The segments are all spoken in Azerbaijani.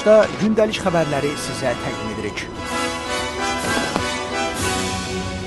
Baxışda gündəlik xəbərləri sizə təqdim edirik.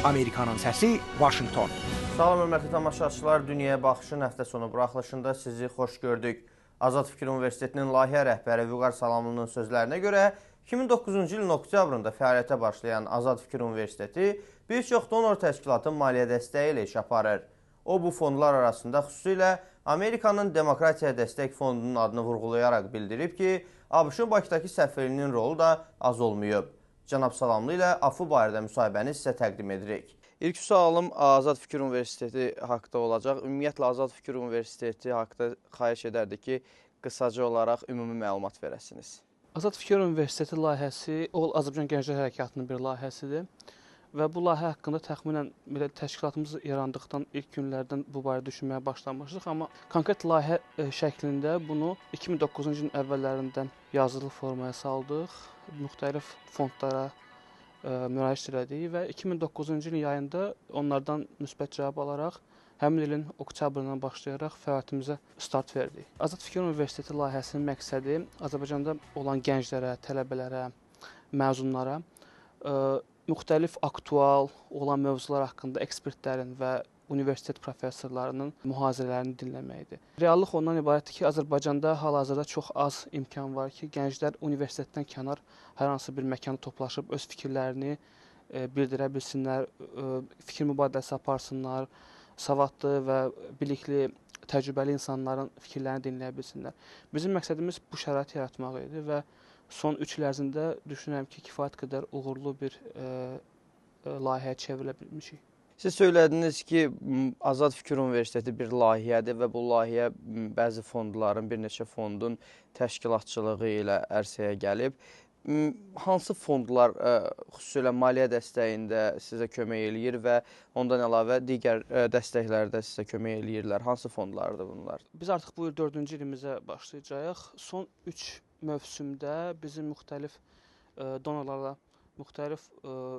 Amerikanın səsi, Vaşinqton. Salam, hörmətli tamaşaçılar. Dünyaya Baxışın həftə sonu buraxılışında sizi xoş gördük. Azad Fikir Universitetinin layihə rəhbəri Vüqar Salamlının sözlərinə görə 2009-cu ilin oktyabrında fəaliyyətə başlayan Azad Fikir Universiteti bir çox donor təşkilatın maliyyə dəstəyi ilə iş aparır. O, bu fondlar arasında xüsusilə Amerikanın Demokratiya Dəstək Fondunun adını vurğulayaraq bildirib ki, ABŞ-ın Bakıdakı səfirliyinin rolu da az olmayıb. Cənab Salamlı ilə AFU barədə müsahibəni sizə təqdim edirik. İlk sualım Azad Fikir Universiteti haqda olacaq. Ümumiyyətlə, Azad Fikir Universiteti haqda xahiş edərdik ki, qısaca olaraq ümumi məlumat verəsiniz. Azad Fikir Universiteti layihəsi Azərbaycan Gənclər Hərəkatının bir layihəsidir. Və bu layihə haqqında təxminən təşkilatımız yarandıqdan ilk günlərdən bu barədə düşünməyə başlamışdıq. Amma konkret layihə şəklində bunu 2009-cu ilin əvvəllərindən yazılı formaya saldıq. Müxtəlif fondlara müraciət elədik və 2009-cu ilin yayında onlardan müsbət cavab alaraq həmin ilin oktyabrından başlayaraq fəaliyyətimizə start verdik. Azad Fikir Universiteti layihəsinin məqsədi Azərbaycanda olan gənclərə, tələbələrə, məzunlara müxtəlif aktual olan mövzular haqqında ekspertlərin və universitet professorlarının mühazirələrini dinləməkdir. Reallıq ondan ibarətdir ki, Azərbaycanda hal-hazırda çox az imkan var ki, gənclər universitetdən kənar hər hansı bir məkanda toplaşıb öz fikirlərini bildirə bilsinlər, fikir mübadiləsi aparsınlar, savadlı və bilikli, təcrübəli insanların fikirlərini dinləyə bilsinlər. Bizim məqsədimiz bu şərait yaratmaq idi və son 3 il ərzində düşünürəm ki, kifayət qədər uğurlu bir layihəyə çevrilə bilmişik. Siz söylədiniz ki, Azad Fikir Universiteti bir layihədir və bu layihə bəzi fondların, bir neçə fondun təşkilatçılığı ilə ərsəyə gəlib. Hansı fondlar xüsusilə maliyyə dəstəyində sizə kömək eləyir və ondan əlavə digər dəstəklərdə sizə kömək eləyirlər? Hansı fondlardır bunlar? Biz artıq bu il 4-cü ilimizə başlayacağıq. Son 3 mövsümdə bizim müxtəlif donorlarla, müxtəlif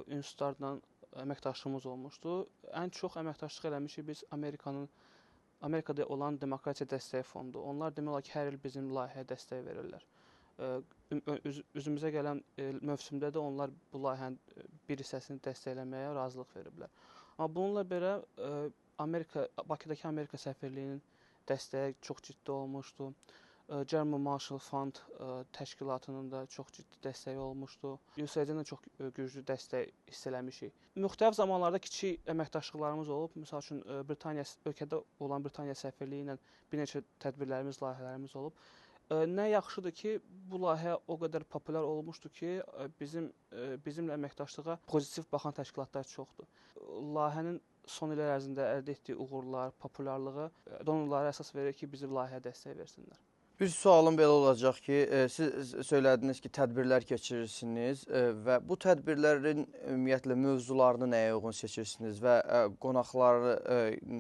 institutlarla əməkdaşlığımız olmuşdu. Ən çox əməkdaşlıq eləmişik biz Amerikada olan Demokratiya Dəstək Fondu. Onlar demək olar ki, hər il bizim layihəyə dəstək verirlər. Üzümüzə gələn mövsümdə də onlar bu layihənin bir hissəsini dəstəkləməyə razılıq veriblər. Amma bununla belə Bakıdakı Amerika səfirliyinin dəstəyi çox ciddi olmuşdu. German Marshall Fund təşkilatının da çox ciddi dəstəyi olmuşdu. USAID-dən çox güclü dəstək hiss eləmişik. Müxtəlif zamanlarda kiçik əməkdaşlıqlarımız olub. Məsəl üçün, ölkədə olan Britaniya səfirliyi ilə bir neçə tədbirlərimiz, layihələrimiz olub. Nə yaxşıdır ki, bu layihə o qədər populyar olmuşdur ki, bizimlə əməkdaşlığa pozitiv baxan təşkilatlar çoxdur. Layihənin son illər ərzində əldə etdiyi uğurlar, populyarlığı donorlara əsas verir ki, bizim layihəyə dəstək versinlər. Bir sualım belə olacaq ki, siz söylədiniz ki, tədbirlər keçirirsiniz və bu tədbirlərin ümumiyyətlə mövzularını nəyə uyğun seçirsiniz və qonaqları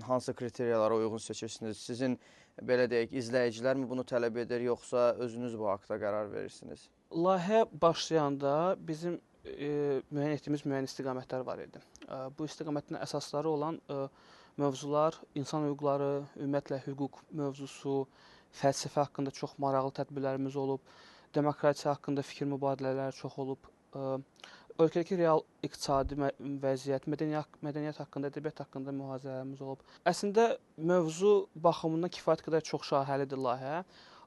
hansı kriteriyalara uyğun seçirsiniz? Sizin, belə deyək, izləyicilər mi bunu tələb edir, yoxsa özünüz bu haqda qərar verirsiniz? Layihə başlayanda bizim müəyyən etdiyimiz müəyyən istiqamətlər var idi. Bu istiqamətin əsasları olan mövzular, insan hüquqları, ümumiyyətlə hüquq mövzusu, fəlsəfə haqqında çox maraqlı tədbirlərimiz olub, demokratiya haqqında fikir mübadilələri çox olub, ölkədəki real iqtisadi vəziyyət, mədəniyyət haqqında, ədəbiyyat haqqında mühazirələrimiz olub. Əslində, mövzu baxımından kifayət qədər çox şaxəlidir layihə,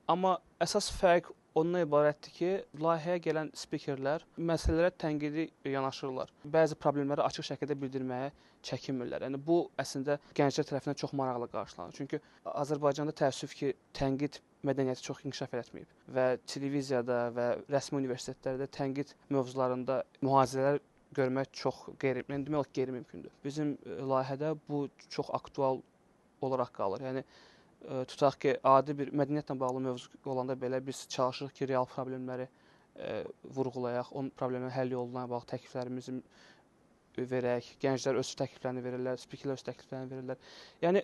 amma əsas fərq ondan ibarətdir ki, layihəyə gələn spikerlər məsələlərə tənqidi yanaşırlar. Bəzi problemləri açıq şəkildə bildirməyə çəkinmirlər. Yəni, bu əslində gənclər tərəfindən çox maraqlı qarşılanır. Çünki Azərbaycanda təəssüf ki, tənqid mədəniyyəti çox inkişaf etməyib və televiziyada və rəsmi universitetlərdə tənqid mövzularında mühazirələr görmək çox qeyri-mümkündür. Bizim layihədə bu çox aktual olaraq qalır. Yəni, tutaq ki, adi bir mədəniyyətlə bağlı mövzu olanda belə biz çalışırıq ki, real problemləri vurğulayaq, onun problemlərin həll yoluna bağlı təkliflərimizi verək, gənclər öz təkliflərini verirlər, spikerlər öz təkliflərini verirlər. Yəni,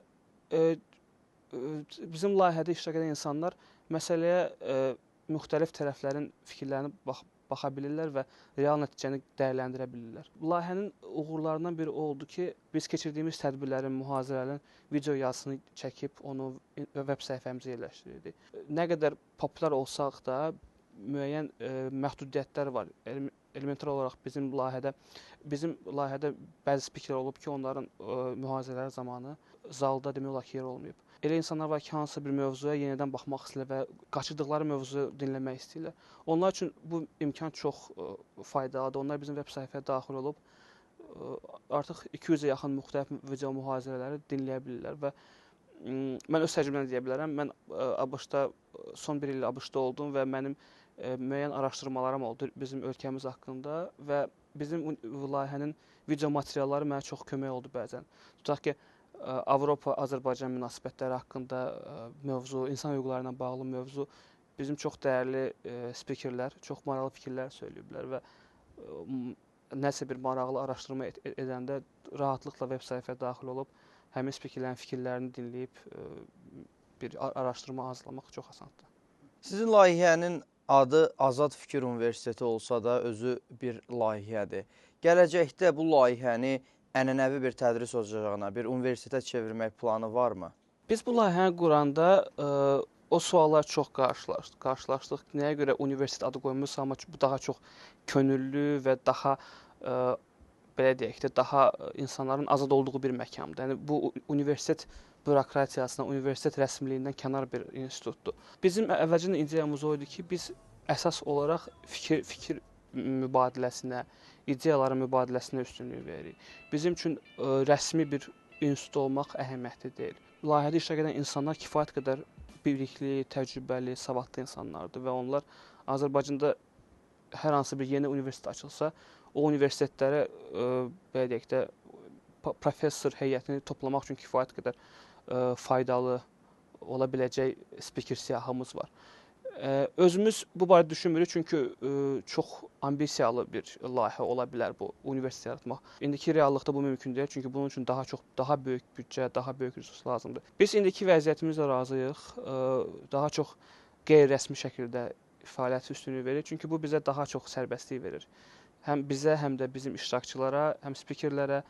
bizim layihədə iştirak edən insanlar məsələyə müxtəlif tərəflərin fikirlərini baxa bilirlər və real nəticəni dəyərləndirə bilirlər. Layihənin uğurlarından biri oldu ki, biz keçirdiyimiz tədbirlərin, mühazirələrin video yazısını çəkib onu veb səhifəmizə yerləşdirirdik. Nə qədər populyar olsaq da, müəyyən məhdudiyyətlər var. Elementar olaraq bizim layihədə bəzi spikerlər olub ki, onların mühazirələri zamanı zalda demək olar ki, yer olmayıb. Elə insanlar var ki, hansısa bir mövzuya yenidən baxmaq istəyirlər və qaçırdıqları mövzuyu dinləmək istəyirlər. Onlar üçün bu imkan çox faydalıdır. Onlar bizim veb səhifəyə daxil olub artıq 200-ə yaxın müxtəlif video mühazirələri dinləyə bilirlər və mən öz təcrübəmdən deyə bilərəm. Mən ABŞ-da son bir il ABŞ-da oldum və mənim müəyyən araşdırmalarım oldu bizim ölkəmiz haqqında və bizim layihənin video materialları mənə çox kömək oldu bəzən. Tutaq ki, Avropa-Azərbaycan münasibətləri haqqında mövzu, insan hüquqları ilə bağlı mövzu bizim çox dəyərli spikerlər, çox maraqlı fikirlər söyləyiblər və nəsə bir maraqlı araşdırma edəndə rahatlıqla veb səhifəyə daxil olub həmin spikerlərin fikirlərini dinləyib bir araşdırma hazırlamaq çox asandır. Sizin layihənin adı Azad Fikir Universiteti olsa da özü bir layihədir. Gələcəkdə bu layihəni ənənəvi bir tədris ocağına, bir universitetə çevirmək planı varmı? Biz bu layihəni quranda o suallar çox qarşılaşdıq. Nəyə görə universitet adı qoyulmuş, amma bu daha çox könüllü və daha belə deyək də, daha insanların azad olduğu bir məkandır. Yəni bu universitet bürokratiyasından, universitet rəsmiliyindən kənar bir institutdur. Bizim əvvəlcədən ideyamız o idi ki, biz əsas olaraq fikir mübadiləsinə, ideyaların mübadiləsinə üstünlük veririk. Bizim üçün rəsmi bir institut olmaq əhəmiyyətli deyil. Layihədə iştirak edən insanlar kifayət qədər bilikli, təcrübəli, savadlı insanlardır və onlar Azərbaycanda hər hansı bir yeni universitet açılsa, o universitetlərə belə deyək də professor heyətini toplamaq üçün kifayət qədər faydalı ola biləcək spiker siyahımız var. Özümüz bu barədə düşünmürük, çünki çox ambisiyalı bir layihə ola bilər bu universitet yaratmaq. İndiki reallıqda bu mümkün deyil, çünki bunun üçün daha böyük büdcə, daha böyük resurs lazımdır. Biz indiki vəziyyətimizlə razıyıq, daha çox qeyri-rəsmi şəkildə fəaliyyəti üstünlük verir, çünki bu bizə daha çox sərbəstlik verir. Həm bizə, həm də bizim iştirakçılara, həm spikerlərə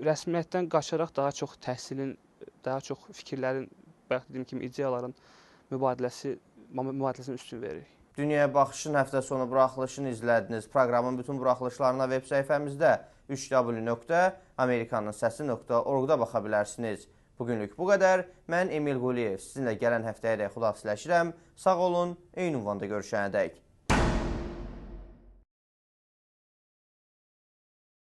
rəsmiyyətdən qaçaraq daha çox təhsilin, daha çox fikirlərin, bayaq dediyim kimi ideyaların mübadiləsini üstün veririk. Dünyaya Baxışın həftə sonu buraxılışını izlədiniz. Proqramın bütün buraxılışlarına veb səhifəmizdə www.amerikanınsəsi.org-da baxa bilərsiniz. Bugünlük bu qədər. Mən Emil Quliyev. Sizinlə gələn həftəyə də xudafisləşirəm. Sağ olun, eyni ünvanda görüşənədək.